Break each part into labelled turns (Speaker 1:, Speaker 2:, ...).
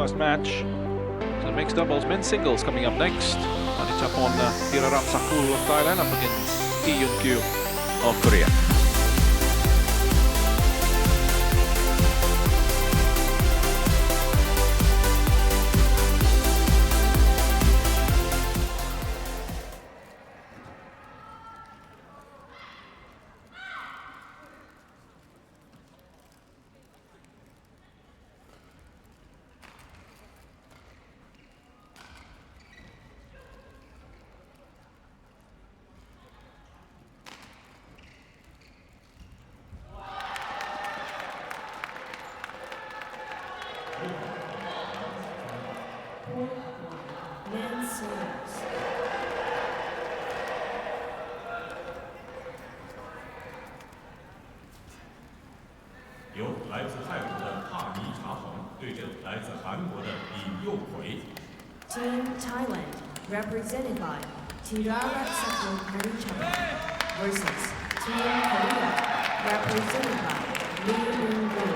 Speaker 1: first match. So mixed doubles, men's singles coming up next. Panitchaphon TEERARATSAKUL of Thailand up against LEE Yun Gyu of Korea.
Speaker 2: Men's singles.
Speaker 3: 由来自泰国的帕尼查蓬对阵来自韩国的李佑奎。
Speaker 2: Team Thailand, represented by TEERARATSAKUL Panitchaphon versus Team Korea, represented by LEE Yun Gyu.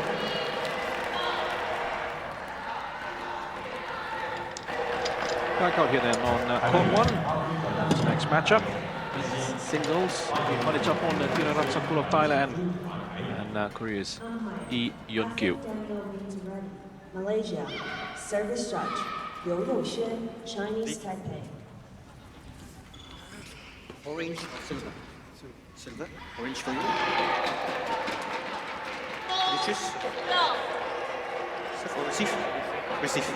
Speaker 1: Back out here then on court 1. Next matchup, singles, Panitchaphon TEERARATSAKUL of Thailand and Korea's LEE Yun Gyu.
Speaker 2: Malaysia, service judge, Yong, Chinese Taipei.
Speaker 4: Orange or silver? Silver. Orange for you. Choose. Receive. Receive.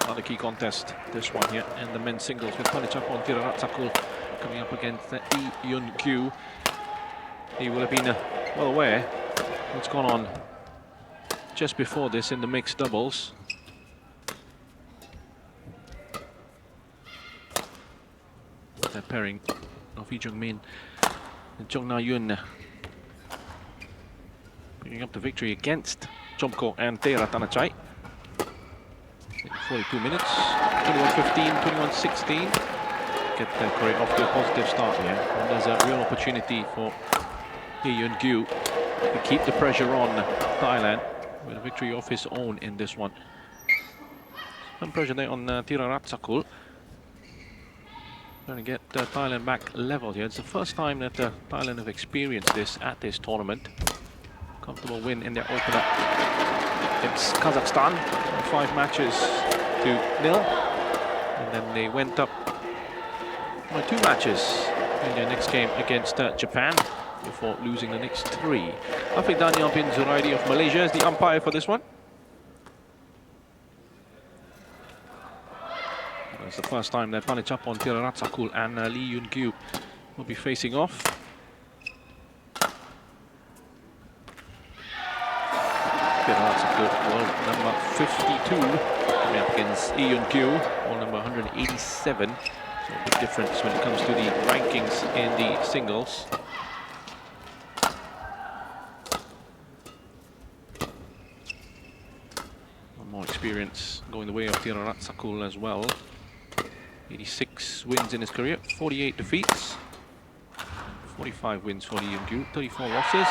Speaker 1: Another key contest, this one here, and the men's singles with Panitchaphon TEERARATSAKUL coming up against LEE Yun Gyu. He will have been well aware what's gone on just before this in the mixed doubles. That pairing of Lee Jung-min and Jong Na-yoon bringing up the victory against JOMKOH and TAERATTANACHAI. 42 minutes, 21-15, 21-16. Get Korea off to a positive start here. And there's a real opportunity for LEE Yun Gyu to keep the pressure on Thailand with a victory of his own in this one. Some pressure there on TEERARATSAKUL. Trying to get Thailand back level here. It's the first time that Thailand have experienced this at this tournament. Comfortable win in their opener. It's Kazakhstan, 5 matches to 0. And then they went up by 2 matches in their next game against Japan before losing the next 3. Afiq Daniel bin Zuraidi of Malaysia is the umpire for this one. It's the first time that Panitchaphon TEERARATSAKUL and LEE Yun Gyu will be facing off. TEERARATSAKUL, world number 52, coming up against LEE Yun Gyu, world number 187. So a big difference when it comes to the rankings in the singles. One more experience going the way of TEERARATSAKUL as well. 86 wins in his career, 48 defeats, 45 wins for LEE Yun Gyu, 34 losses.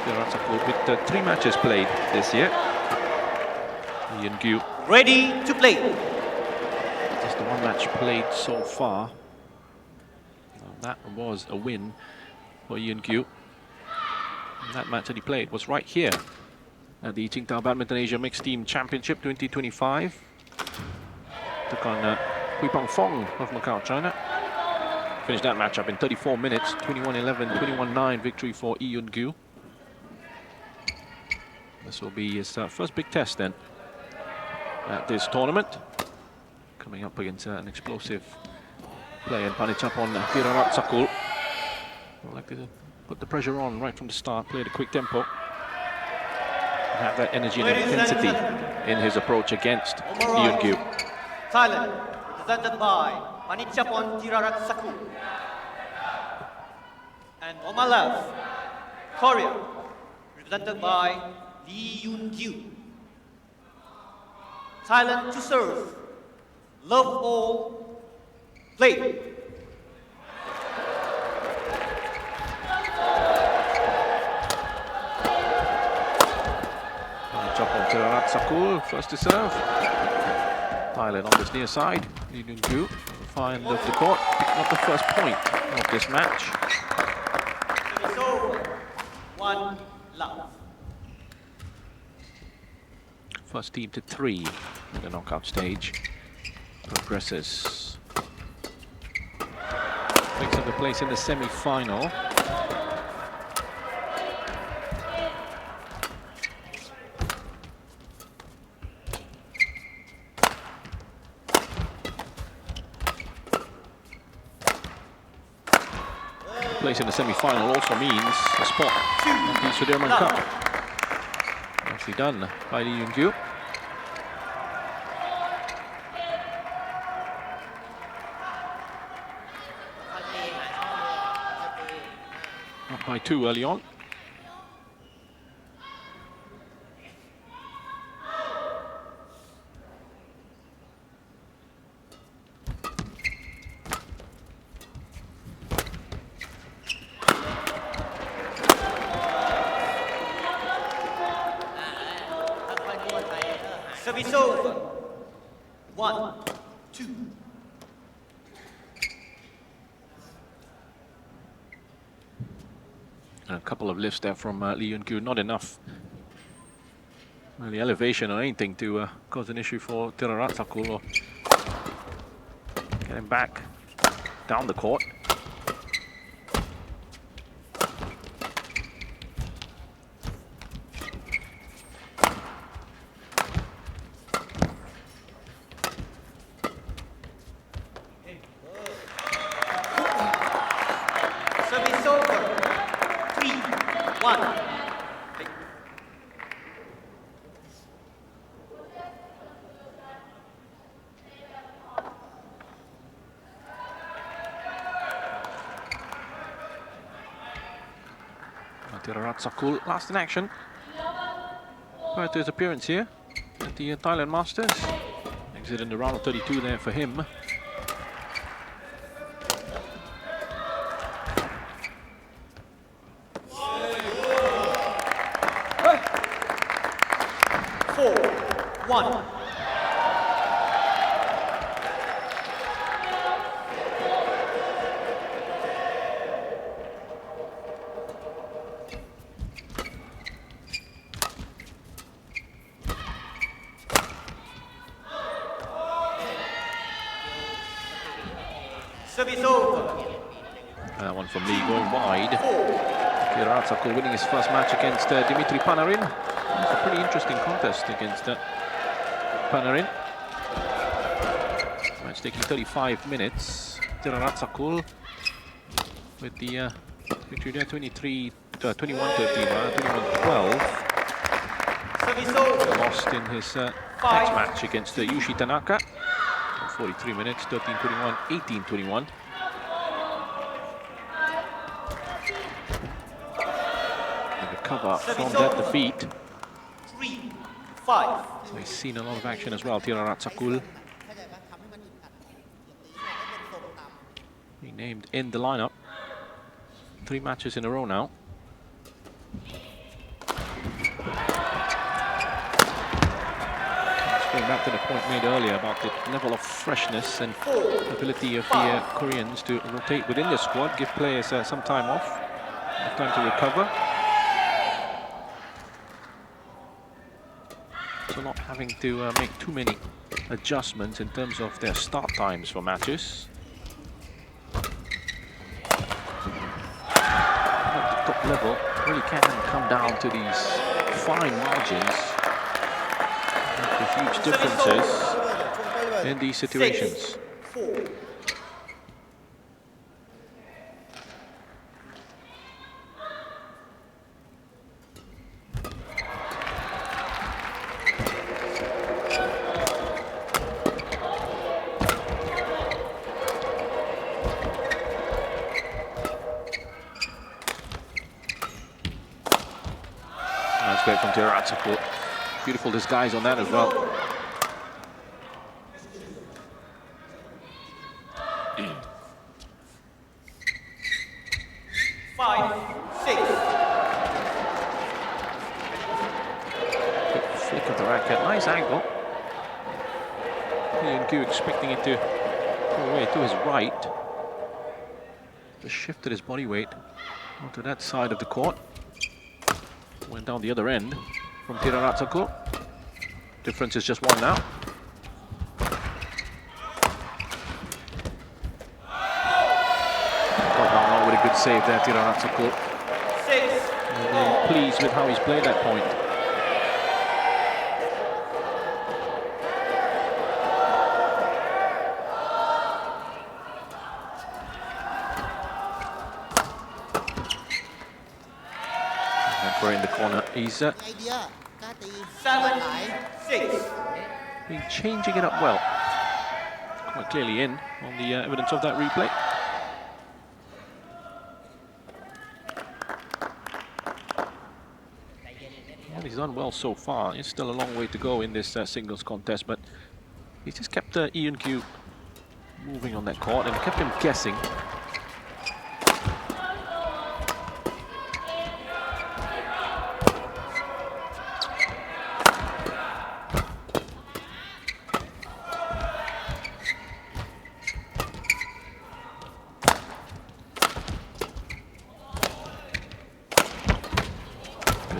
Speaker 1: TEERARATSAKUL with 3 matches played this year. LEE Yun Gyu
Speaker 4: Ready to play.
Speaker 1: just the 1 match played so far. That was a win for LEE Yun Gyu. And that match that he played was right here at the TSINGTAO Badminton Asia Mixed Team Championship 2025. Took on Fong of Macau, China. Finished that matchup in 34 minutes, 21-11, 21-9 victory for LEE Yun Gyu. This will be his first big test then at this tournament. Coming up against an explosive play in Panitchaphon TEERARATSAKUL. Would like to put the pressure on right from the start, play at a quick tempo. And have that energy and intensity in his approach against LEE Yun Gyu.
Speaker 4: Thailand, represented by Panitchaphon TEERARATSAKUL. And on my left, Korea, represented by LEE Yun Gyu. Thailand to serve. Love all. Play.
Speaker 1: Panitchaphon TEERARATSAKUL, first to serve. Thailand on this near side. LEE Yun Gyu, far end of the court, picking up the first point of this match.
Speaker 4: Service over. 1 love.
Speaker 1: First team to 3 in the knockout stage progresses. Picks up the place in the semi-final. Place in the semi-final also means a spot at the Sudirman Cup. Nicely done by LEE Yun Gyu. Up by 2 early on.
Speaker 4: Service over. 1, 2.
Speaker 1: A couple of lifts there from LEE Yun Gyu, not enough. Really elevation or anything to cause an issue for TEERARATSAKUL or getting back down the court.
Speaker 4: Service over. 3, 1.
Speaker 1: TEERARATSAKUL last in action prior to his appearance here at the Thailand Masters. Exit in the round of 32 there for him.
Speaker 4: Service over.
Speaker 1: That one from Lee going wide. TEERARATSAKUL winning his first match against Dimitri Panarin. It's a pretty interesting contest against Panarin. Match taking 35 minutes. TEERARATSAKUL with the victory there, 21-13, 21-12.
Speaker 4: Service over.
Speaker 1: Lost in his next match against Yushi Tanaka. 43 minutes, 13-21, 18-21. The recover from that defeat.
Speaker 4: 3, 5.
Speaker 1: So he's seen a lot of action as well, TEERARATSAKUL. He named in the lineup. 3 matches in a row now. Going back to the point made earlier about the level of freshness and ability of the Koreans to rotate within the squad, give players some time off, enough time to recover. So not having to make too many adjustments in terms of their start times for matches. At the top level, really can come down to these fine margins. The huge differences in these situations.
Speaker 4: 4.
Speaker 1: That's great from TEERARATSAKUL. Beautiful disguise on that as well. Good flick of the racket, nice angle. Yun Gyu expecting it to go away to his right. Just shifted his body weight onto that side of the court. Went down the other end from TEERARATSAKUL. Difference is just one now. Got down now with a good save there, TEERARATSAKUL. And they're pleased with how he's played that point. In the corner, he's been changing it up well. Quite clearly in on the evidence of that replay. Well, he's done well so far. It's still a long way to go in this singles contest, but he's just kept Yun Gyu moving on that court and kept him guessing.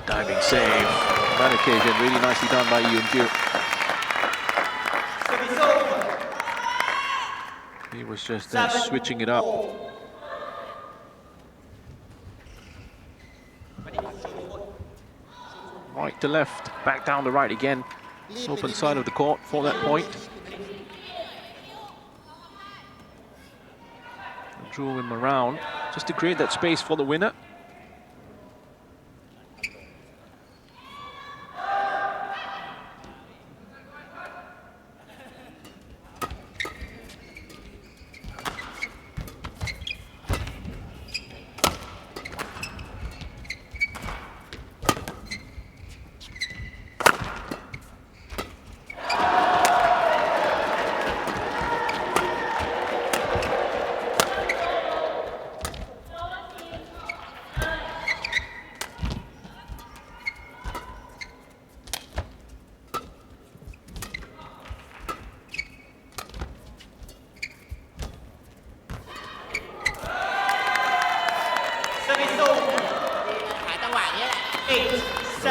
Speaker 1: Diving save. On that occasion, really nicely done by Yun Gyu. He was just switching it up. Right to left, back down the right again. Open side of the court for that point. Drew him around just to create that space for the winner.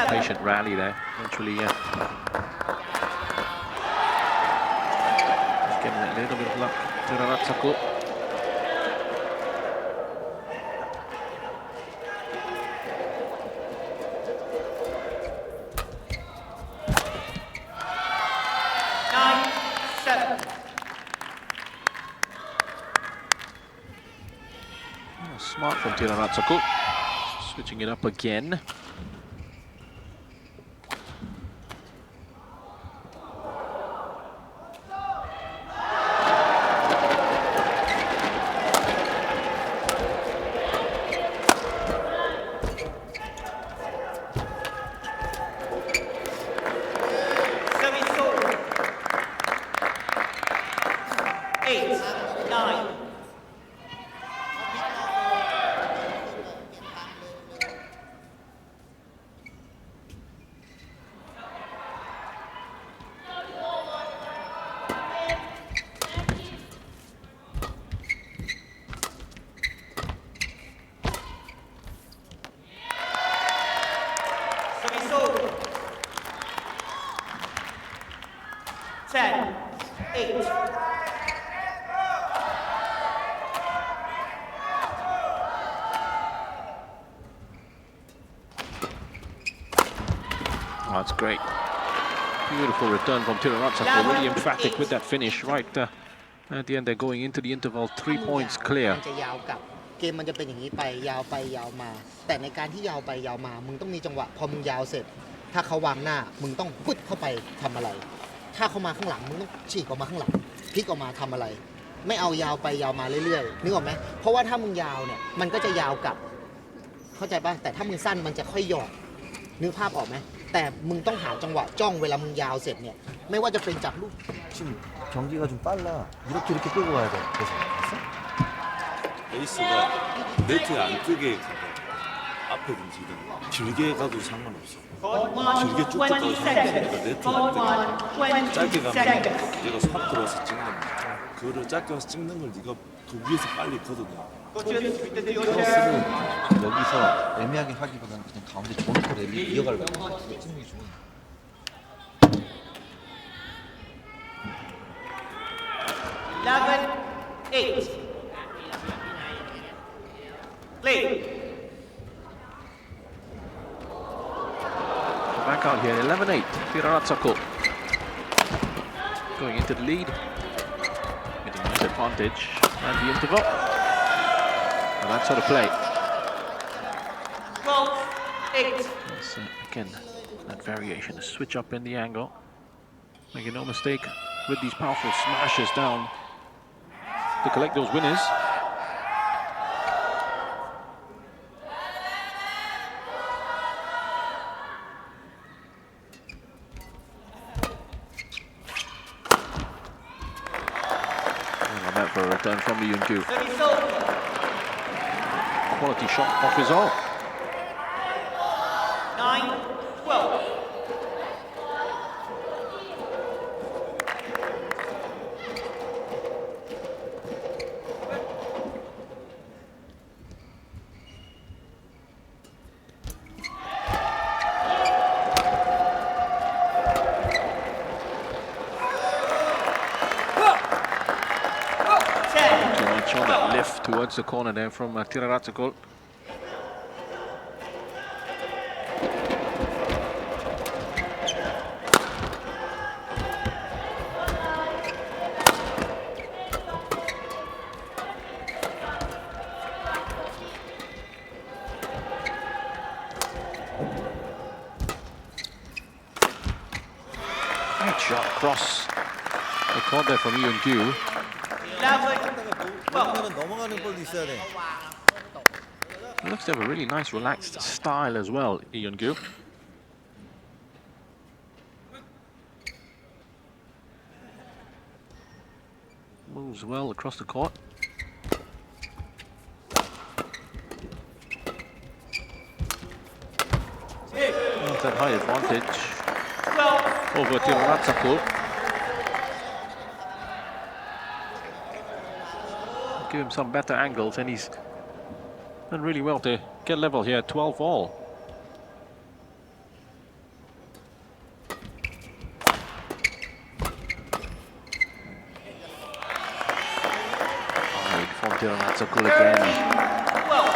Speaker 1: Patient rally there, eventually, just getting a little bit of luck to TEERARATSAKUL. Oh, smart from TEERARATSAKUL, switching it up again. Oh, that's great. Beautiful return from TEERARATSAKUL, really emphatic with that finish right at the end. They're going into the interval 3 points clear.
Speaker 5: เกมมันจะเป็นอย่างนี้ไปยาวไปยาวมาแต่ในการที่ยาวไปยาวมามึงต้องมีจังหวะพอมึงยาวเสร็จถ้าเขาวางหน้ามึงต้องปึ๊ดเข้าไปทำอะไรถ้าเขามาข้างหลังมึงต้องฉีกออกมาข้างหลังพลิกออกมาทำอะไรไม่เอายาวไปยาวมาเรื่อยๆนึกออกไหมเพราะว่าถ้ามึงยาวเนี่ยมันก็จะยาวกลับเข้าใจป่ะแต่ถ้ามึงสั้นมันจะค่อยหยอดนึกภาพออกไหมแต่มึงต้องหาจังหวะจ้องเวลามึงยาวเสร็จเนี่ยไม่ว่าจะเป็นจากลูก
Speaker 6: 지금 경기가 좀 빨라. 이렇게 끌고 가야 돼. 그래서
Speaker 7: 에이스가 네트 안쪽에 가봐요.
Speaker 6: 짧게든지 길게 가도 상관없어. 길게 쭉 가도 상관없으니까 네트 짧게 가면 얘가 확 들어와서 찍는 거야. 그거를 짧게 와서 찍는 걸 네가 그 위에서 빨리 걷어내.
Speaker 4: 크로스를 여기서 애매하게 하기보다는 그냥 가운데 줘놓고 랠리 이어가려고 그거 찍는 게 좋은.
Speaker 7: 11-8. Play.
Speaker 1: Back out here, 11-8. TEERARATSAKUL going into the lead. Getting a nice advantage. And the interval. And that sort of play.
Speaker 7: 12-8.
Speaker 1: Yes, again, that variation, a switch up in the angle. Making no mistake with these powerful smashes down to collect those winners. And that for a return from Lee Yun Gyu. Quality shot off his own.
Speaker 7: 9-12.
Speaker 1: Too much on that lift towards the corner there from TEERARATSAKUL. Great shot across the court there from Yun Gyu.
Speaker 7: 11-12.
Speaker 4: 그러면 넘어가는 볼도 있어야 돼.
Speaker 1: He looks to have a really nice relaxed style as well, Yeon Gyu. Moves well across the court. Has that high advantage
Speaker 7: 12.
Speaker 1: over TEERARATSAKUL. Give him some better angles, and he's done really well to get level here, 12 all. Wide from TEERARATSAKUL again.
Speaker 7: 12.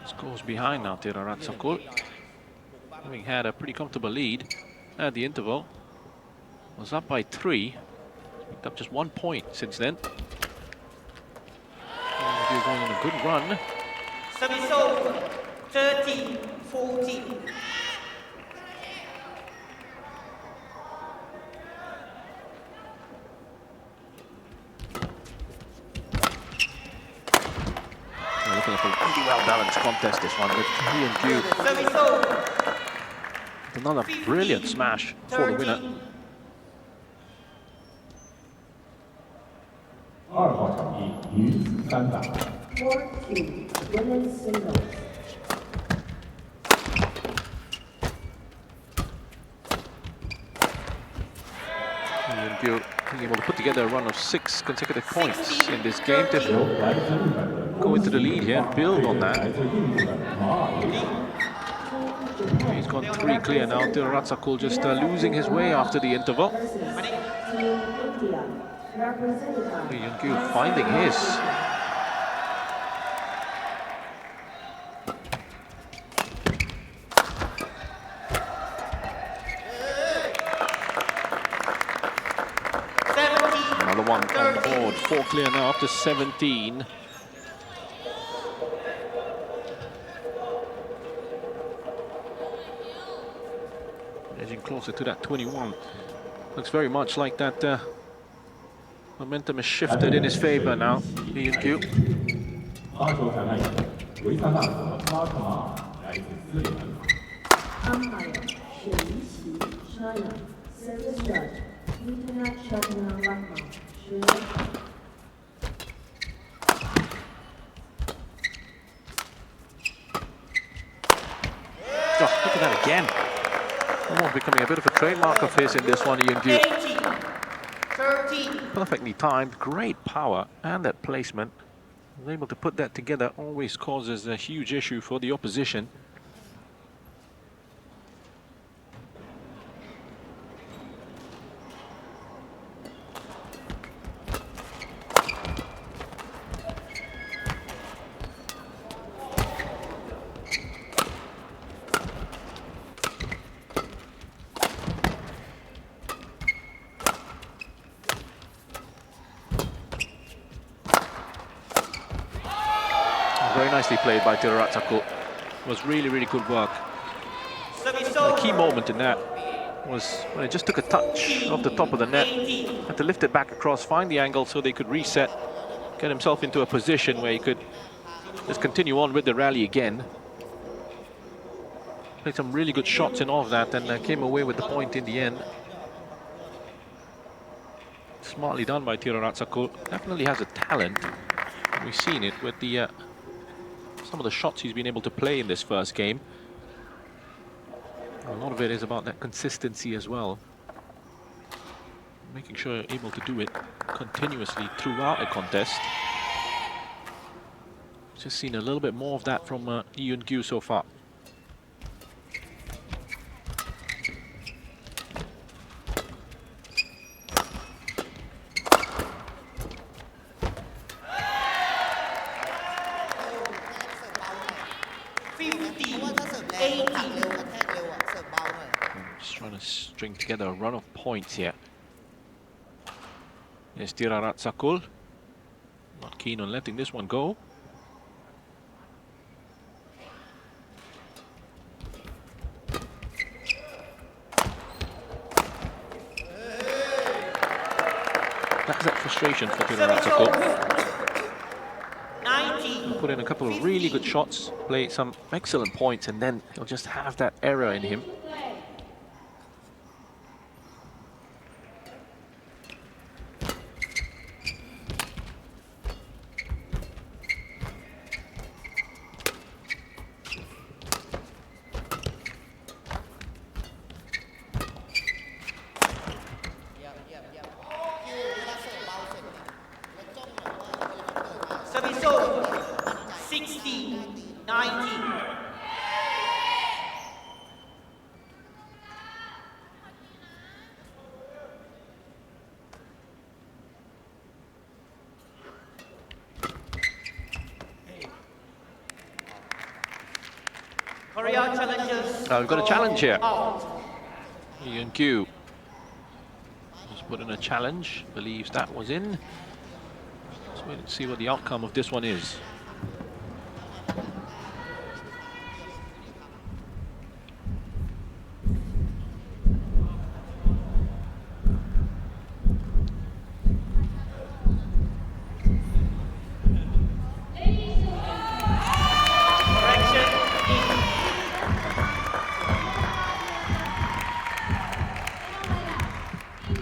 Speaker 1: Scores behind now, TEERARATSAKUL. Having had a pretty comfortable lead at the interval. Was up by 3. Picked up just 1 point since then. You're going on a good run.
Speaker 7: Service over. 13-14.
Speaker 1: Looking like a really well-balanced contest, this one, with Lee Yun Gyu.
Speaker 7: Service over.
Speaker 1: Another brilliant smash for the winner.
Speaker 3: 2号场地女子单打。
Speaker 2: Court 2, women's singles.
Speaker 1: Lee Yun Gyu being able to put together a run of 6 consecutive points in this game to
Speaker 3: 由来自日本的
Speaker 1: go into the lead here and build on
Speaker 3: 来
Speaker 1: that.
Speaker 3: 自印度的马尔利。
Speaker 1: He's got 3 clear now. TEERARATSAKUL just losing his way after the interval.
Speaker 2: Versus Team India, represented by
Speaker 1: Lee Yun Gyu finding his. Another one on board. 4 clear now after 17. Edging closer to that 21. Looks very much like that momentum has shifted in his favor now. Lee Yun Gyu.
Speaker 3: 发球裁判员维萨纳索拉特马来自斯里兰卡。
Speaker 2: Umpire 沈怡琪 China. Service judge Nuntakarn 10.
Speaker 1: Oh, look at that again. Almost becoming a bit of a trademark of his in this one, Yun Gyu.
Speaker 7: 18, 13.
Speaker 1: Perfectly timed, great power, and that placement. Able to put that together always causes a huge issue for the opposition. Very nicely played by TEERARATSAKUL. It was really, really good work. The key moment in that was when it just took a touch off the top of the net. Had to lift it back across, find the angle so they could reset, get himself into a position where he could just continue on with the rally again. Played some really good shots in all of that and came away with the point in the end. Smartly done by TEERARATSAKUL. Definitely has a talent. We've seen it with the some of the shots he's been able to play in this first game. A lot of it is about that consistency as well. Making sure you're able to do it continuously throughout a contest. Just seen a little bit more of that from Lee Yun Gyu so far. Just trying to string together a run of points here. There's TEERARATSAKUL. Not keen on letting this one go. That's that frustration for TEERARATSAKUL. Put in a couple of really good shots, play some excellent points, and then he'll just have that error in him.
Speaker 7: Service over. 60, 19. Korea challenges.
Speaker 1: We've got a challenge here.
Speaker 7: Out.
Speaker 1: Yun Gyu just put in a challenge, believes that was in. Let's wait and see what the outcome of this one is.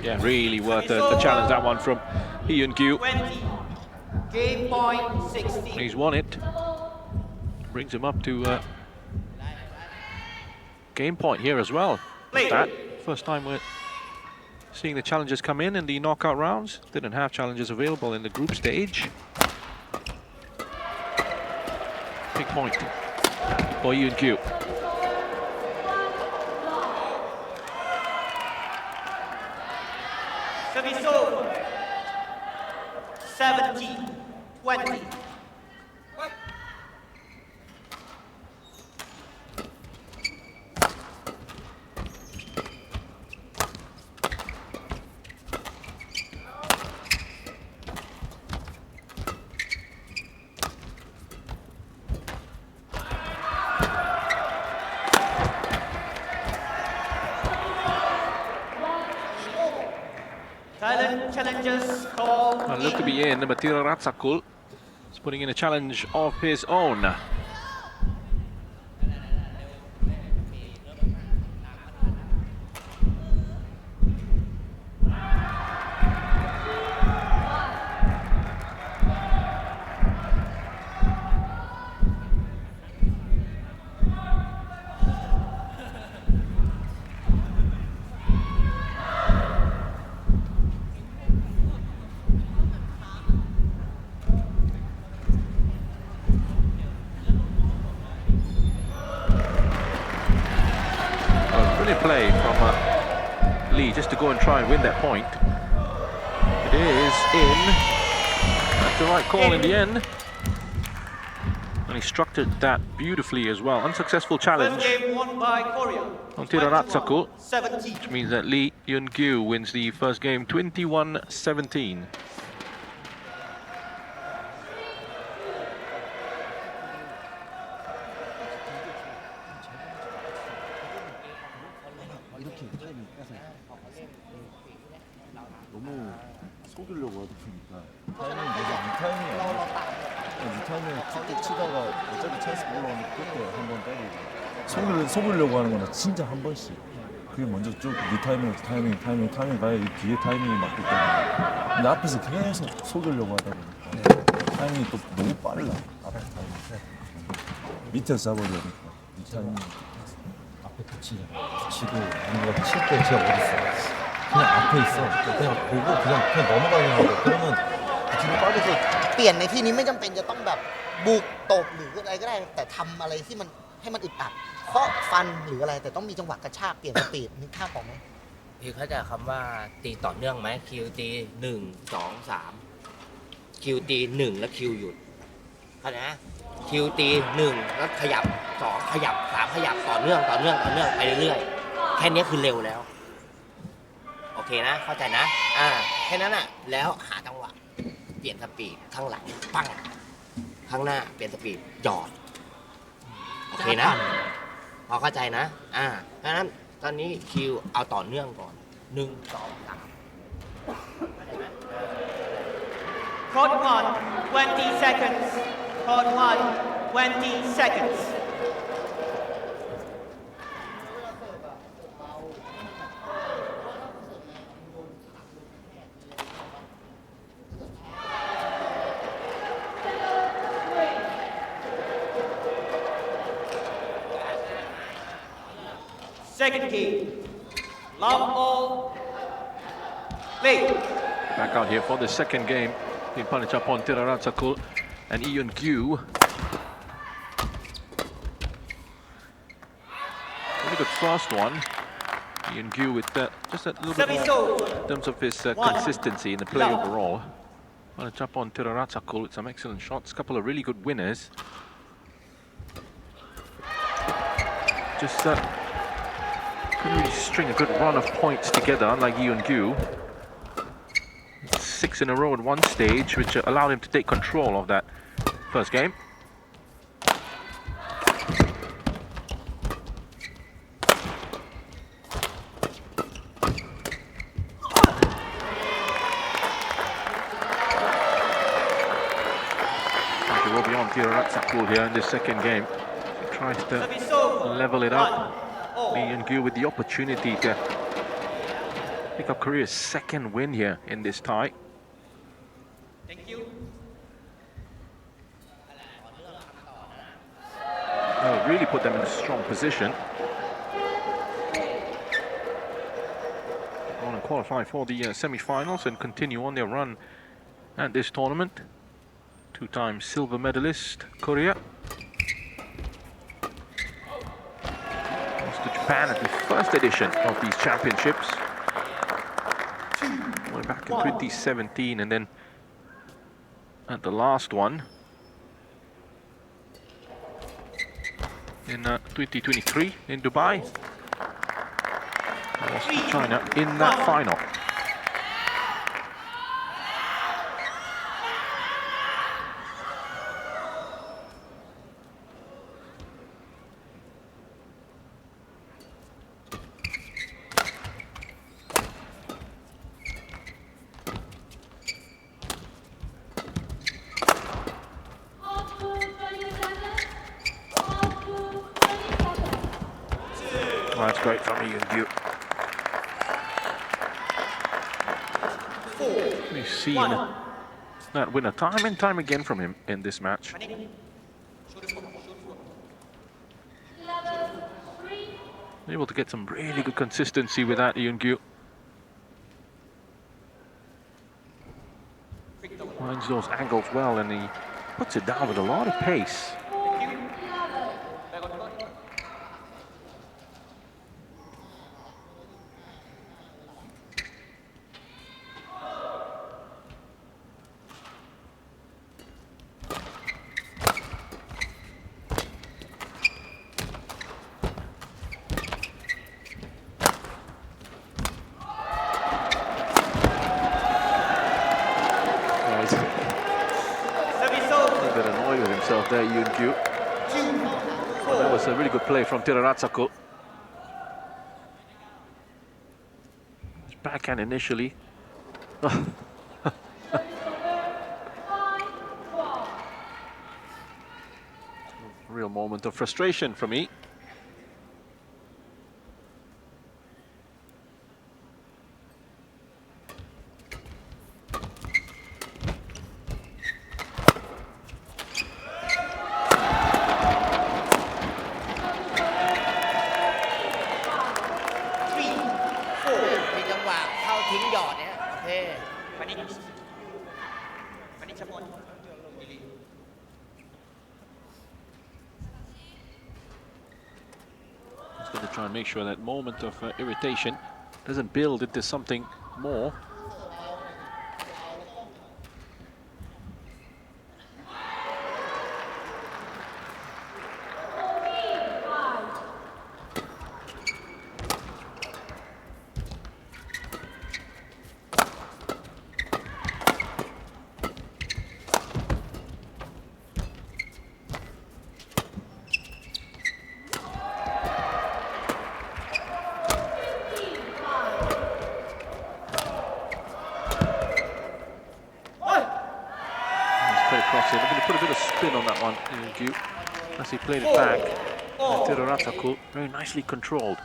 Speaker 1: Yeah, really worth the challenge, that one from Yun Gyu.
Speaker 7: 20. Game point 60.
Speaker 1: He's won it. Brings him up to game point here as well. That first time we're seeing the challenges come in the knockout rounds. Didn't have challenges available in the group stage. Big point for Yun Gyu.
Speaker 7: Service over. 70, 20. challengers call
Speaker 1: Well, look to be in, but TEERARATSAKUL is putting in a challenge of his own. Brilliant play from Lee just to go and try and win that point. It is in. That's the right call in the end. And he structured that beautifully as well. Unsuccessful challenge
Speaker 7: First game won by Korea.
Speaker 1: on TEERARATSAKUL,
Speaker 7: 17.
Speaker 1: which means that LEE Yun Gyu wins the first game 21-17.
Speaker 4: 이렇게 타이밍 빼서 너무 속이려고 하다 보니까 타이밍이 계속 이 타이밍이 아니었어. 이 타이밍에 탁탁 치다가 어차피 찬스 올라오면 끝에 한 번 때리고 속이려고 하는 거는 진짜 한 번씩 그게 먼저 쭉 이 타이밍 가야 이 뒤에 타이밍이 맞기 때문에 근데 앞에서 계속 속이려고 하다 보니까 타이밍이 또 너무 빨라 앞에 타이밍 밑에서 잡아버리니까 이 타이밍이 앞에 붙이고 우리가 칠 때 제가 어딨어 그냥 앞에 있어 그냥 보고 그냥 넘어가려고 하고 그러면 뒤로 빠져서
Speaker 5: เปลี่ยนในที่นี้ไม่จำเป็นจะต้องแบบบุกตบหรืออะไรก็ได้แต่ทำอะไรที่มันให้มันอึดอัดเคาะฟันหรืออะไรแต่ต้องมีจังหวะกระชากเปลี่ยนสปีดนึกภาพออกไหม
Speaker 8: พี่เข้าใจคำว่าตีต่อเนื่องไหมคิวตี1 2 3คิวตี1แล้วคิวหยุดเข้าใจไหมคิวตี1แล้วขยับ2ขยับ3ขยับต่อเนื่องไปเรื่อยๆแค่นี้คือเร็วแล้วโอเคนะเข้าใจนะแค่นั้นอ่ะแล้วหาจังหวะเปลี่ยนสปีดข้างหลังปั้งข้างหน้าเปลี่ยนสปีดหยอดโอเคนะพอเข้าใจนะเพราะฉะนั้นตอนนี้คิวเอาต่อเนื่องก่อน1 2 3
Speaker 7: Court 1, 20 seconds. Court 1, 20 seconds. Second game. Love all. Play.
Speaker 1: Back out here for the second game in Panitchaphon, TEERARATSAKUL and Lee Yun Gyu. Really good first one. Lee Yun Gyu with just a little bit more in terms of his consistency in the play overall. Panitchaphon, TEERARATSAKUL with some excellent shots, couple of really good winners. Just couldn't really string a good run of points together, unlike Lee Yun Gyu. 6 in a row at one stage, which allowed him to take control of that first game. It will be on TEERARATSAKUL here in this second game. He tries to level it up. Lee Yun Gyu with the opportunity to pick up Korea's second win here in this tie.
Speaker 7: Thank you.
Speaker 1: Really put them in a strong position. Want to qualify for the semi-finals and continue on their run at this tournament. Two-time silver medalist Korea. Lost to Japan at the first edition of these championships. Went back in 2017 and then at the last one in 2023 in Dubai. Lost to China in that final. That's great from Lee Yun Gyu. We've seen that winner time and time again from him in this match. Able to get some really good consistency with that, Yun Gyu. Finds those angles well, and he puts it down with a lot of pace. There, Yun Gyu. Well, that was a really good play from TEERARATSAKUL. Backhand initially. Real moment of frustration for me. Try and make sure that moment of irritation doesn't build into something more. Looking to put a bit of spin on that one, Yun Gyu, as he played it back. TEERARATSAKUL very nicely controlled.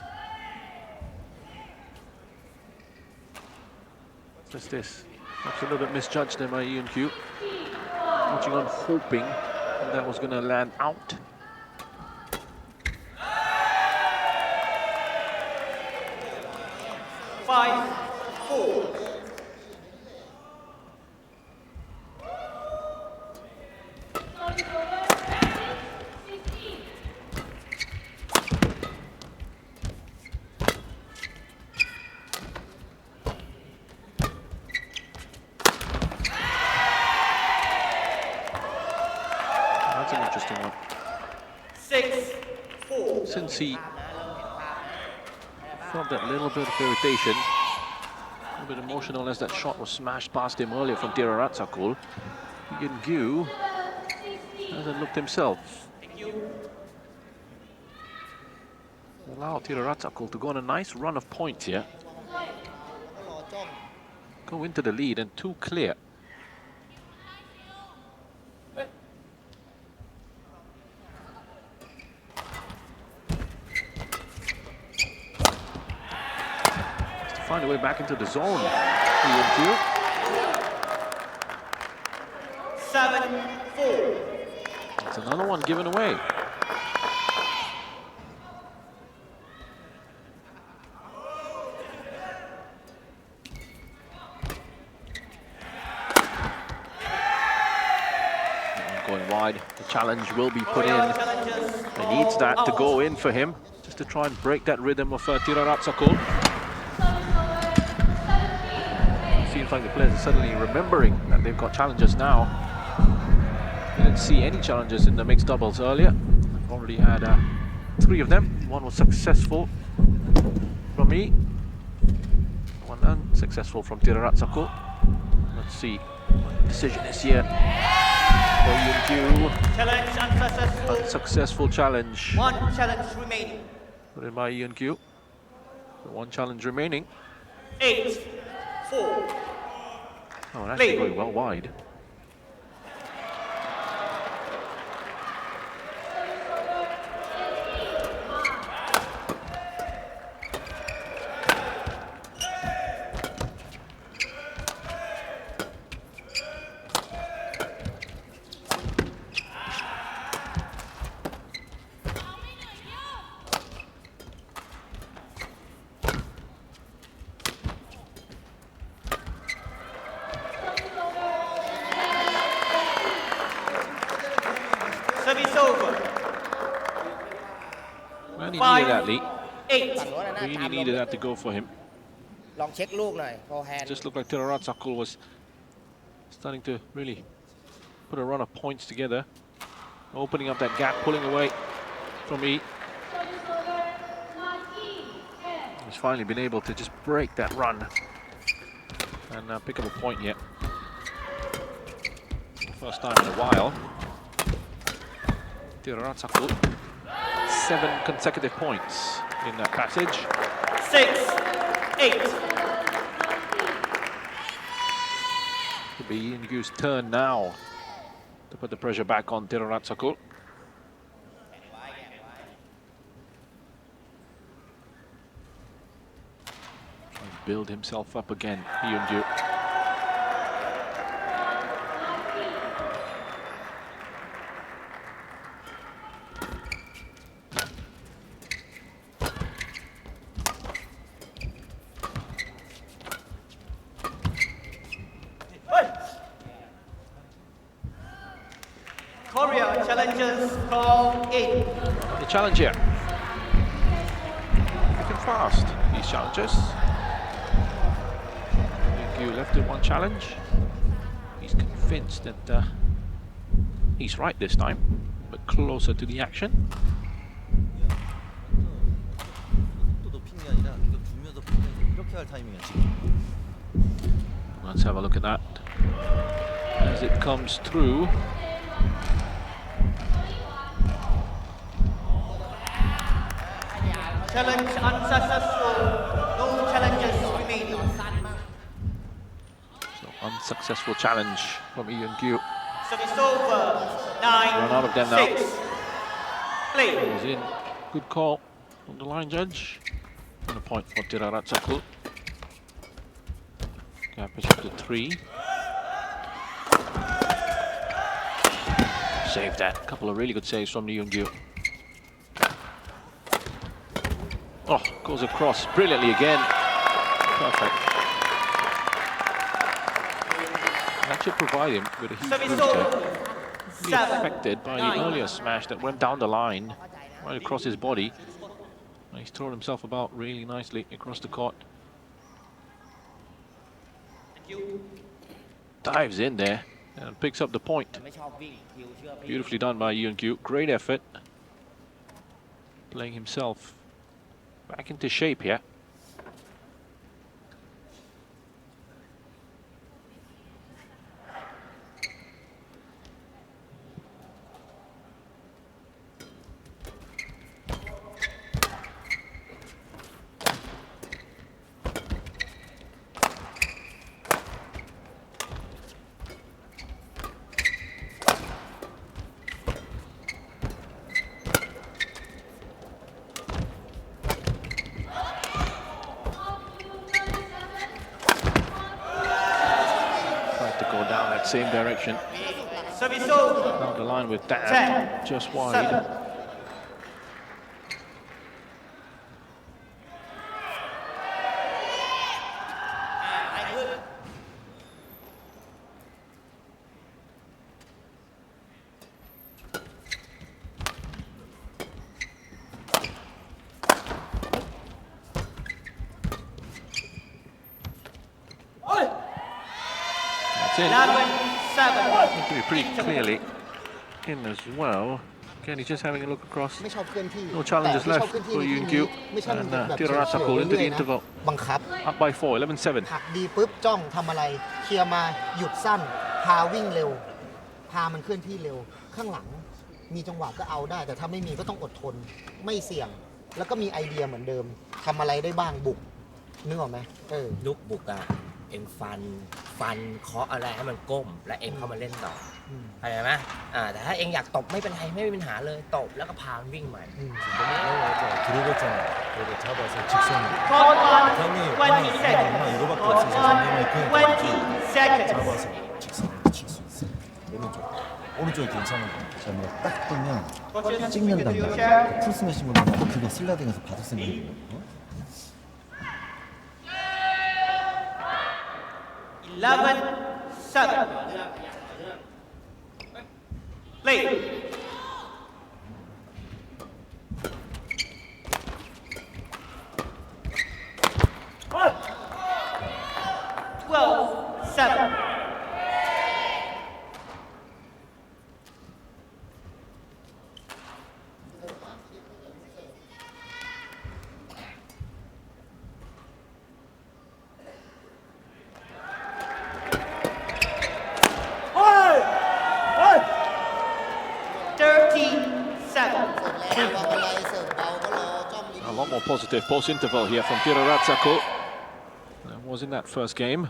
Speaker 1: Just this, perhaps a little bit misjudged there by Yun Gyu. Watching on, hoping that was going to land out.
Speaker 7: Five, four.
Speaker 1: Since he felt that little bit of irritation, a little bit emotional as that shot was smashed past him earlier from TEERARATSAKUL, Yun Gyu hasn't looked himself. Allow TEERARATSAKUL to go on a nice run of points here. Go into the lead and two clear. Find a way back into the zone. Yun Gyu.
Speaker 7: 7-4.
Speaker 1: That's another one given away. Going wide. The challenge will be put in. He needs that to go in for him, just to try and break that rhythm of TEERARATSAKUL. Seems like the players are suddenly remembering that they've got challenges now. Didn't see any challenges in the mixed doubles earlier. Already had 3 of them. One was successful from me. One unsuccessful from TEERARATSAKUL. Let's see what the decision is here. For Yun Gyu.
Speaker 7: Challenge unsuccessful.
Speaker 1: Unsuccessful challenge.
Speaker 7: 1 challenge remaining.
Speaker 1: Put in by Yun Gyu. 1 challenge remaining.
Speaker 7: 8-4.
Speaker 1: Oh, actually going well wide.
Speaker 8: นะ
Speaker 1: Really
Speaker 8: ตามลม
Speaker 1: needed that to go for him.
Speaker 8: ลองเช็คลูกหน่อยโฟแฮนด์
Speaker 1: Just looked like TEERARATSAKUL was starting to really put a run of points together, opening up that gap, pulling away from E. He's finally been able to just break that run and pick up a point yet. First time in a while. TEERARATSAKUL, 7 consecutive points in that passage.
Speaker 7: 6-8.
Speaker 1: It'll be Yun Gyu's turn now to put the pressure back on TEERARATSAKUL. Trying to build himself up again, Yun Gyu.
Speaker 7: Korea challenges call in.
Speaker 1: The challenge here. Looking fast, these challenges. Yun Gyu left with 1 challenge. He's convinced that he's right this time, but closer to the action.
Speaker 4: 또 높인 게 아니라 이거 두면서 이렇게 할 타이밍이야 지금.
Speaker 1: Let's have a look at that as it comes through.
Speaker 7: Challenge unsuccessful. No challenges remaining.
Speaker 1: So unsuccessful challenge from Yun Gyu.
Speaker 7: Service over. 9.
Speaker 1: Run out of them now.
Speaker 7: 6. Play.
Speaker 1: Goes in. Good call from the line judge. And a point for TEERARATSAKUL. Gap is up to 3. Saved that. A couple of really good saves from Yun Gyu. Oh, goes across brilliantly again. Perfect. That should provide him with a huge
Speaker 7: Service
Speaker 1: booster.
Speaker 7: over.
Speaker 1: Really
Speaker 7: 7.
Speaker 1: affected by the
Speaker 7: 9.
Speaker 1: earlier smash that went down the line, right across his body. And he's thrown himself about really nicely across the court.
Speaker 7: Thank you.
Speaker 1: Dives in there and picks up the point.
Speaker 8: ไม่ชอบวิ่งคิวเชื่อพี่
Speaker 1: Beautifully done by Yun Gyu. Great effort. Playing himself back into shape here. Same direction.
Speaker 7: Service over.
Speaker 1: Down the line with that.
Speaker 7: 10.
Speaker 1: Just wide.
Speaker 7: 7.
Speaker 1: That's it.
Speaker 7: 11-7.
Speaker 1: Seems to be pretty clearly in as well. Again, he's just having a look across.
Speaker 5: ไม่ชอบเคลื่อนที่
Speaker 1: No challenges
Speaker 5: แต่ไม่ช
Speaker 1: left
Speaker 5: อบเคลื่อนที่
Speaker 1: for
Speaker 5: ใน
Speaker 1: Yun
Speaker 5: ที่
Speaker 1: Gyu.
Speaker 5: นี้ไม่ใช่มัน
Speaker 1: And
Speaker 5: แบบ
Speaker 1: TEERARATSAKUL into
Speaker 5: เฉ
Speaker 1: the
Speaker 5: ยๆนะ
Speaker 1: interval.
Speaker 5: บังคับ
Speaker 1: Up by 4, 11-7.
Speaker 5: หักดีปุ๊บจ้องทำอะไรเคลียร์มาหยุดสั้นพาวิ่งเร็ว พามันเคลื่อนที่เร็ว ข้างหลังมีจังหวะก็เอาได้ แต่ถ้าไม่มีก็ต้องอดทนไม่เสี่ยง แล้วก็มีไอเดียเหมือนเดิมทำอะไรได้บ้างบุกนึกออกไหม
Speaker 8: ลุกบุกอะเอ็งฟันเคาะอะไรให้มันก้ม และเอ็งเข้ามาเล่นต่อเข้าใจไหมแต่ถ้าเอ็งอยากตบไม่เป็นไรไม่มีปัญหาเลยตบแล้วก็พามันวิ่งใหม่
Speaker 4: 들어갔잖아. 그래도 잡아서 직선으로.
Speaker 7: Court 1.
Speaker 4: 형이
Speaker 7: 20 seconds.
Speaker 4: 엄마 이거밖에
Speaker 7: Court
Speaker 4: 없어서 선생님이
Speaker 7: 1.
Speaker 4: 그냥
Speaker 7: 20 seconds.
Speaker 4: 잡아서 직선으로 칠 수 있어. 오른쪽이 괜찮은 거야.
Speaker 9: 뭐 딱 뜨면
Speaker 7: Coaches,
Speaker 9: 찍는단
Speaker 7: speak to your
Speaker 9: 말이야.
Speaker 7: chair.
Speaker 9: 풀 스매싱으로 나도 그거 슬라딩해서 받을 생각이야.
Speaker 7: 11-7. Play.
Speaker 1: positive post-interval here from TEERARATSAKUL. That was in that first game.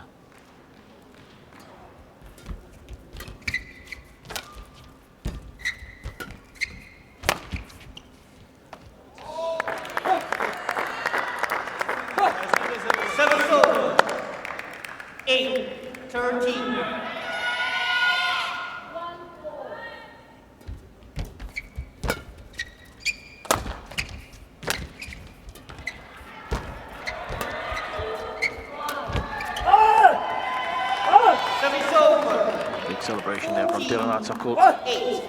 Speaker 7: Service over. 8-13.
Speaker 1: Big celebration there from TEERARATSAKUL.
Speaker 7: 8.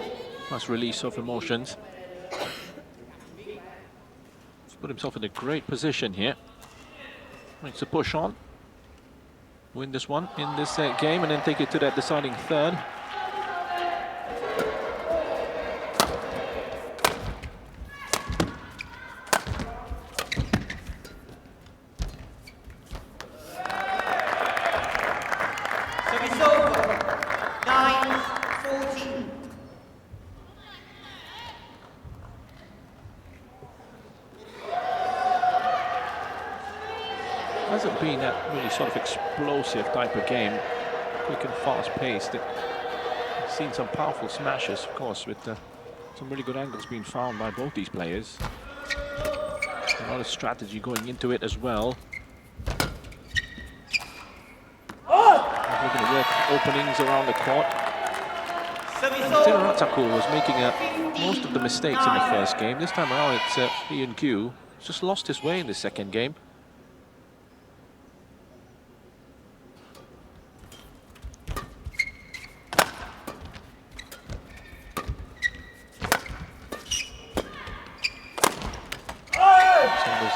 Speaker 1: Nice release of emotions. He's put himself in a great position here. Makes a push on. Win this one in this game and then take it to that deciding third.
Speaker 7: Service over. 9-14.
Speaker 1: Hasn't been that really sort of explosive type of game, quick and fast-paced. I've seen some powerful smashes, of course, with some really good angles being found by both these players. A lot of strategy going into it as well. Looking to work openings around the court. TEERARATSAKUL was making most of the mistakes in the first game. This time around, it's LEE Yun Gyu. Just lost his way in the second game.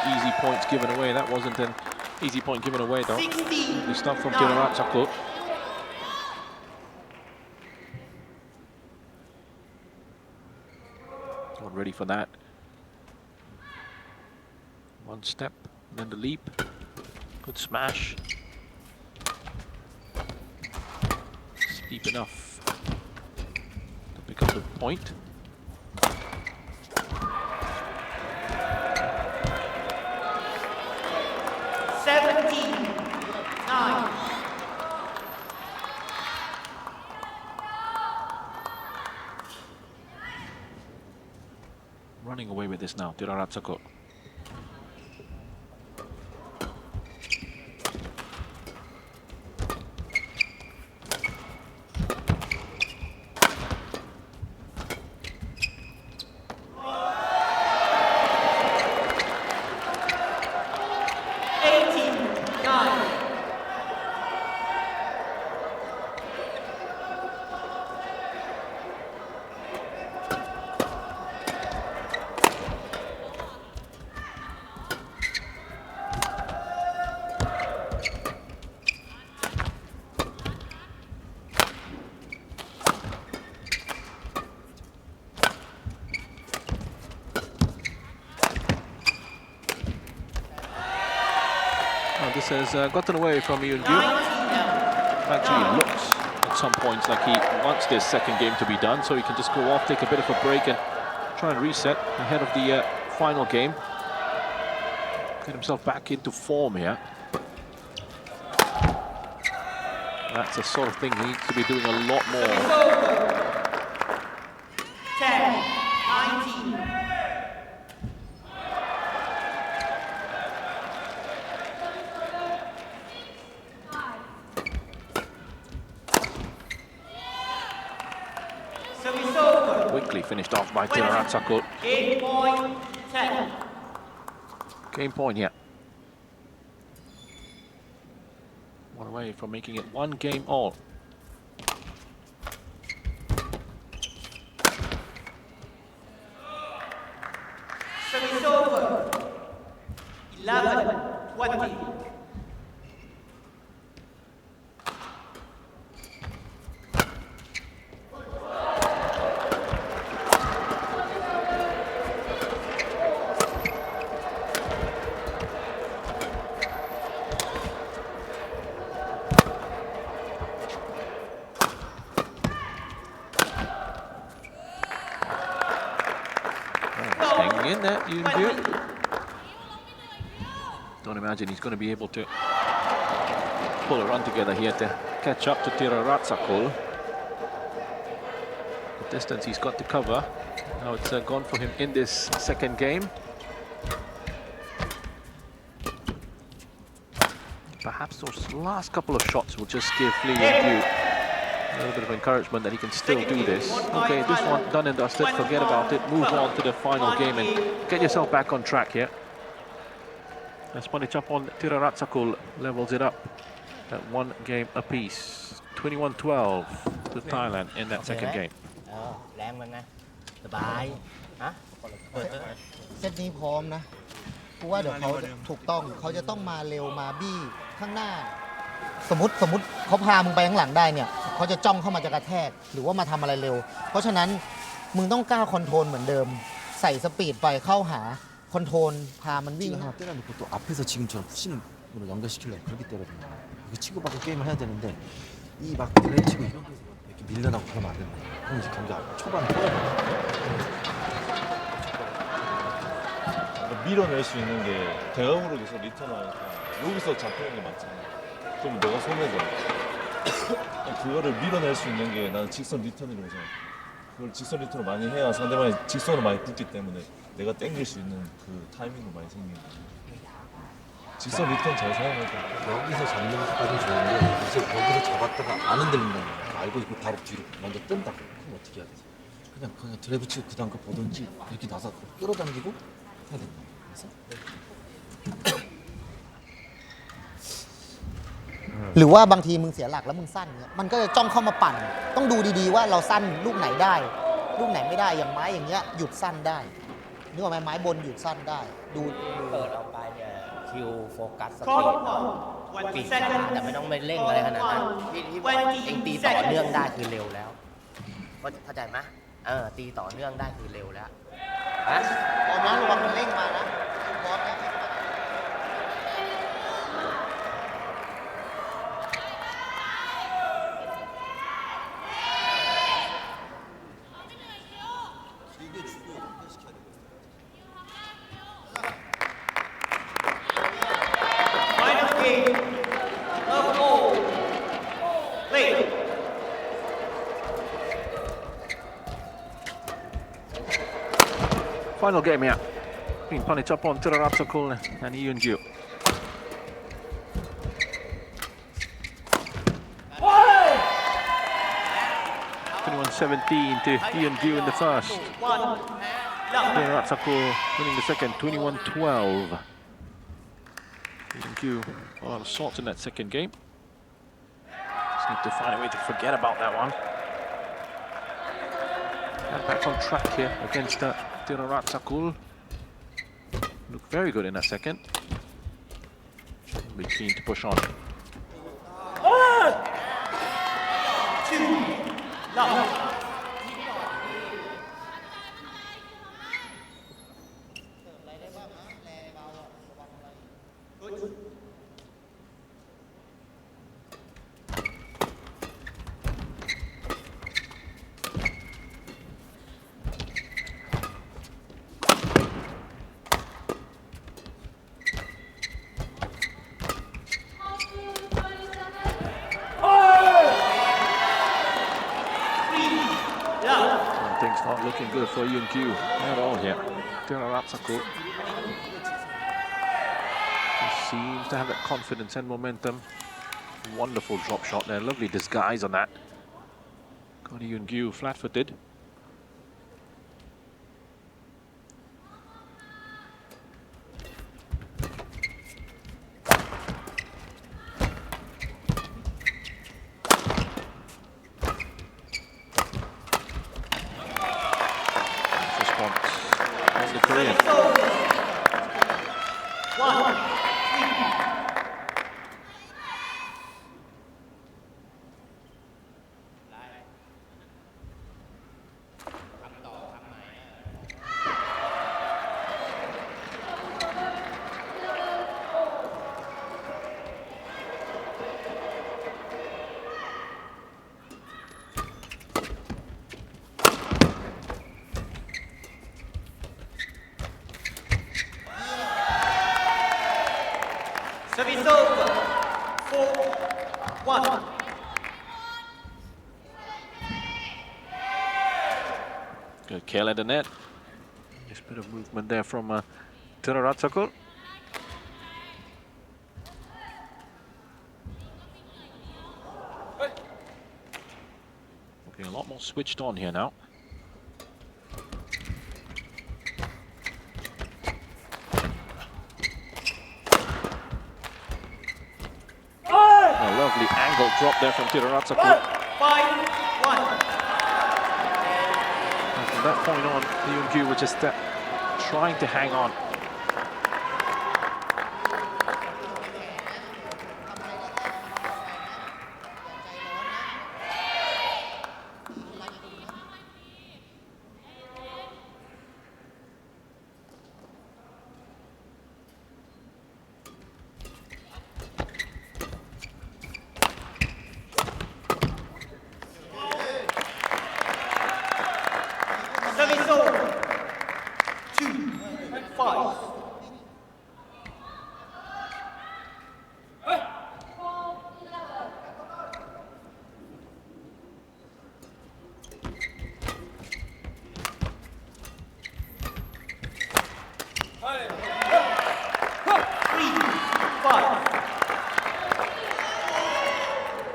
Speaker 1: Easy points given away. That wasn't an easy point given away though. Good stuff from TEERARATSAKUL. Not ready for that. One step, then the leap. Good smash. Steep enough to pick up the point. Running away with this now, TEERARATSAKUL. This has gotten away from Yun Gyu. Actually looks at some points like he wants this second game to be done, so he can just go off, take a bit of a break and try and reset ahead of the final game. Get himself back into form here. That's the sort of thing he needs to be doing a lot more.
Speaker 7: 10-19.
Speaker 1: Quickly finished off by TEERARATSAKUL.
Speaker 7: Game point 10.
Speaker 1: Game point here. One away from making it 1 game all.
Speaker 7: Service over. 11-20.
Speaker 1: Hanging in there, Yun Gyu. Don't imagine he's going to be able to pull a run together here to catch up to TEERARATSAKUL. The distance he's got to cover. Now it's gone for him in this second game. Perhaps those last couple of shots will just give LEE Yun Gyu a little bit of encouragement that he can still do this. Okay, this one done and dusted, forget about it, move on to the final game and get yourself back on track here. As Panitchaphon, TEERARATSAKUL levels it up at 1 game apiece. 21-12 to Thailand in that second game.
Speaker 8: แรงมันนะสบายฮะ
Speaker 5: เซตนี้พร้อมนะกูว่าเดี๋ยวเขาถูกต้องเขาจะต้องมาเร็วมาบี้ข้างหน้าสมมติเขาพามึงไปข้างหลังได้เนี่ยเขาจะจ้องเข้ามาจะกระแทกหรือว่ามาทำอะไรเร็วเพราะฉะนั้นมึงต้องกล้าคอนโทรลเหมือนเดิมใส่สปีดไปเข้าหาคอนโทรลพามันวิ่ง
Speaker 9: 하나 때려놓고 또 앞에서 지금처럼 푸싱으로 연결시키려고 그렇게 때려주는 거야. 이거 치고받고 게임을 해야 되는데 이 막 때려치고 이런 데서 이렇게 밀려나고 그러면 안 된다. 그럼 이제 경기 초반에 꺼야 돼.
Speaker 4: 밀어낼 수 있는 게 대각으로 계속 리턴하니까 여기서 잡히는 게 맞잖아. 그럼 내가 손해잖아. 그거를 밀어낼 수 있는 게 나는 직선 리턴이라고 생각해. 그걸 직선 리턴을 많이 해야 상대방이 직선을 많이 붙기 때문에 내가 땡길 수 있는 그 타이밍도 많이 생기는 거야. 직선 리턴 잘 사용해서
Speaker 9: 여기서 잡는 것까지 좋은데 이제 여기서 잡았다가 안 흔들린다는 거야. 알고 있고 바로 뒤로 먼저 뜬다. 그럼 어떻게 해야 되지? 그냥 드라이브 치고 그 다음 거 보든지 이렇게 나서 끌어당기고 해야 된다. 그래서
Speaker 5: หรือว่าบางทีมึงเสียหลักแล้วมึงสั้นเนี่ยมันก็จะจ้องเข้ามาปั่นต้องดูดีๆว่าเราสั้นลูกไหนได้ลูกไหนไม่ได้อย่างไม้อย่างเงี้ยหยุดสั้นได้นึกออกไหมไม้บนหยุดสั้นได้ดู
Speaker 8: เปิดออกไปเนี่ยคิวโฟกัสสปีดปีดช้าแต่ไม่ต้องไปเร่งอะไรขนาดนั้นที่บอกเองตีต่อเนื่องได้คือเร็วแล้วเข้าใจไหมตีต่อเนื่องได้คือเร็วแล้วฮะ
Speaker 5: พร้อมนะระวังมันเร่งมานะพร้อมนะ
Speaker 1: Final game here between Panitchaphon, TEERARATSAKUL and LEE Yun Gyu. (21-17) to LEE Yun Gyu in the first. TEERARATSAKUL winning the second, 21-12. LEE Yun Gyu a lot of sorts in that second game. Just need to find a way to forget about that one. And back on track here against TEERARATSAKUL. Looked very good in that second. Be keen to push on. Things not looking good for Yun Gyu at all here. TEERARATSAKUL seems to have that confidence and momentum. Wonderful drop shot there, lovely disguise on that. Got Yun Gyu flat-footed.
Speaker 7: Service over. 4-1.
Speaker 1: Good kill at the net. Just a bit of movement there from TEERARATSAKUL. Looking a lot more switched on here now. A lovely angle drop there from TEERARATSAKUL.
Speaker 7: 5-1.
Speaker 1: From that point on, Lee Yun Gyu were just trying to hang on.
Speaker 7: Service over. 2-5.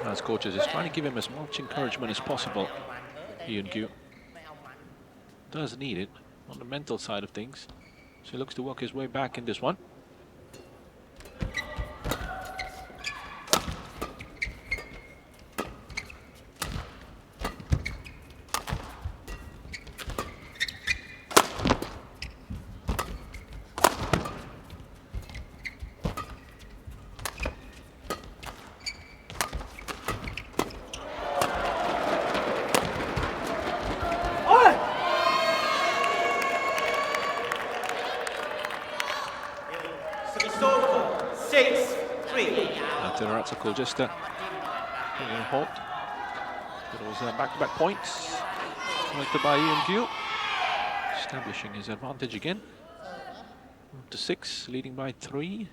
Speaker 1: As coaches is trying to give him as much encouragement as possible. Lee Yun Gyu does need it on the mental side of things, so he looks to work his way back in this one.
Speaker 7: Service over. 6-3.
Speaker 1: TEERARATSAKUL just a halt. It was back-to-back points collected by Lee Yun Gyu, establishing his advantage again. Up to 6, leading by 3.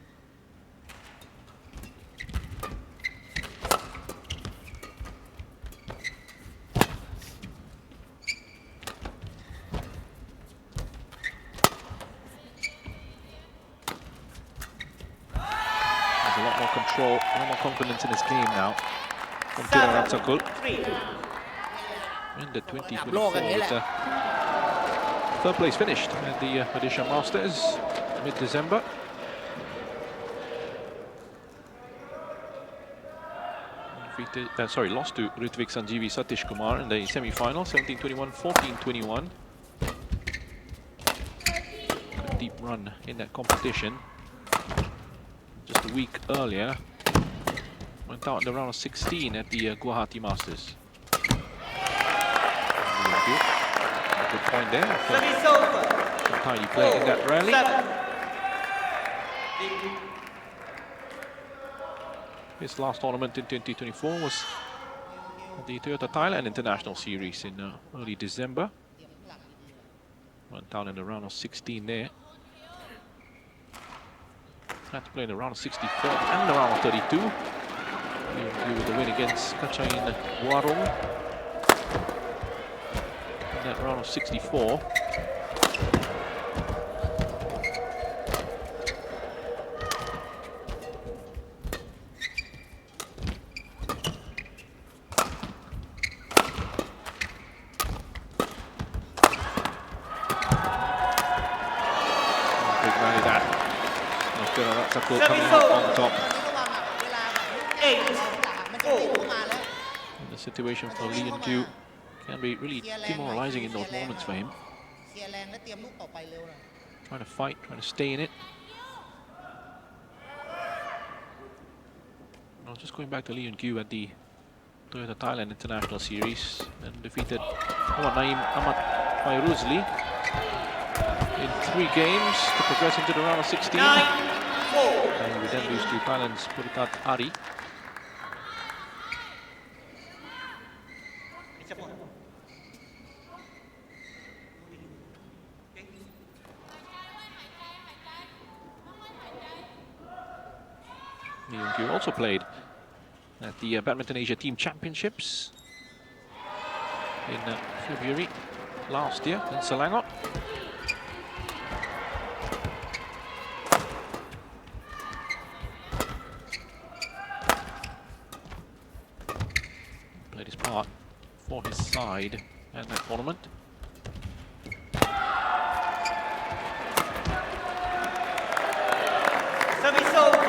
Speaker 1: A lot more control, a lot more confidence in his game now from TEERARATSAKUL.
Speaker 7: 3.
Speaker 1: In the 2024 with third place finished at the Malaysia Masters mid-December. Lost to Ritvik Sanjeevi Satish Kumar in the semi-final, 17-21, 14-21. A deep run in that competition. Just a week earlier, went out in the round of 16 at the Guwahati Masters. A good point there.
Speaker 7: Service over.
Speaker 1: How you play in that rally.
Speaker 7: 7.
Speaker 1: His last tournament in 2024 was the Toyota Thailand International Series in early December. Went down in the round of 16 there. Had to play in the round of 64 and the round of 32. With the win against Kachain Warong in that round of 64. Big rally that. TEERARATSAKUL coming out on top.
Speaker 7: 8-4.
Speaker 1: And the situation for Lee Yun Gyu can be really demoralizing in those moments for him. Trying to fight, trying to stay in it. Now just going back to Lee Yun Gyu at the Toyota Thailand International Series and defeated Naeem Ahmad Fairuzli in 3 games to progress into the round of 16.
Speaker 7: 9-4.
Speaker 1: And we then lose to Thailand's Puritat Ari. Lee Yun Gyu also played at the Badminton Asia Team Championships in February last year in Selangor. Played his part for his side at that tournament.
Speaker 7: Service over.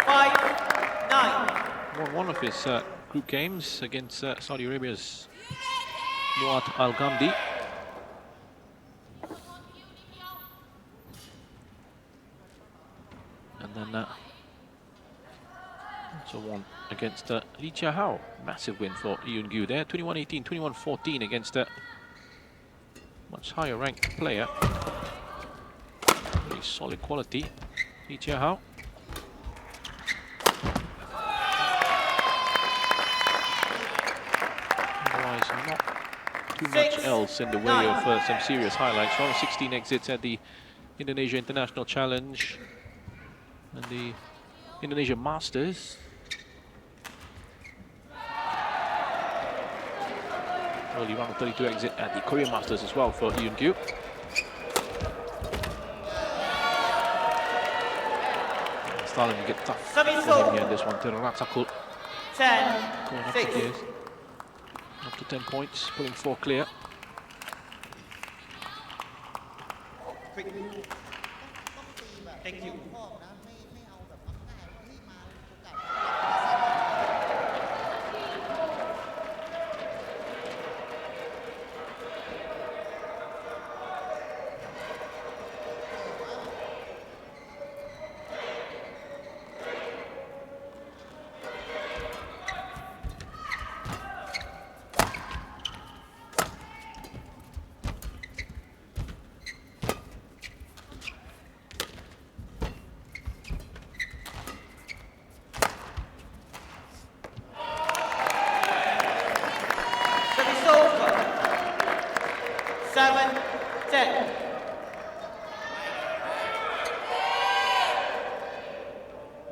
Speaker 7: 5-9.
Speaker 1: Won one of his group games against Saudi Arabia's Muad Al Ghamdi. And then also won against Lee Chia-hao. Massive win for Lee Yun Gyu there. 21-18, 21-14 against a much higher ranked player. Very solid quality, Lee Chia-hao. Otherwise, not too much else in the way of some serious highlights. Round of 16 exits at the Indonesia International Challenge and the Indonesia Masters. Early round of 32 exit at the Korean Masters as well for Lee Yun Gyu. Starting to get tough for him here in this one. TEERARATSAKUL
Speaker 7: 10.
Speaker 1: going up to gears. Up to 10 points, pulling 4 clear.
Speaker 7: Thank you.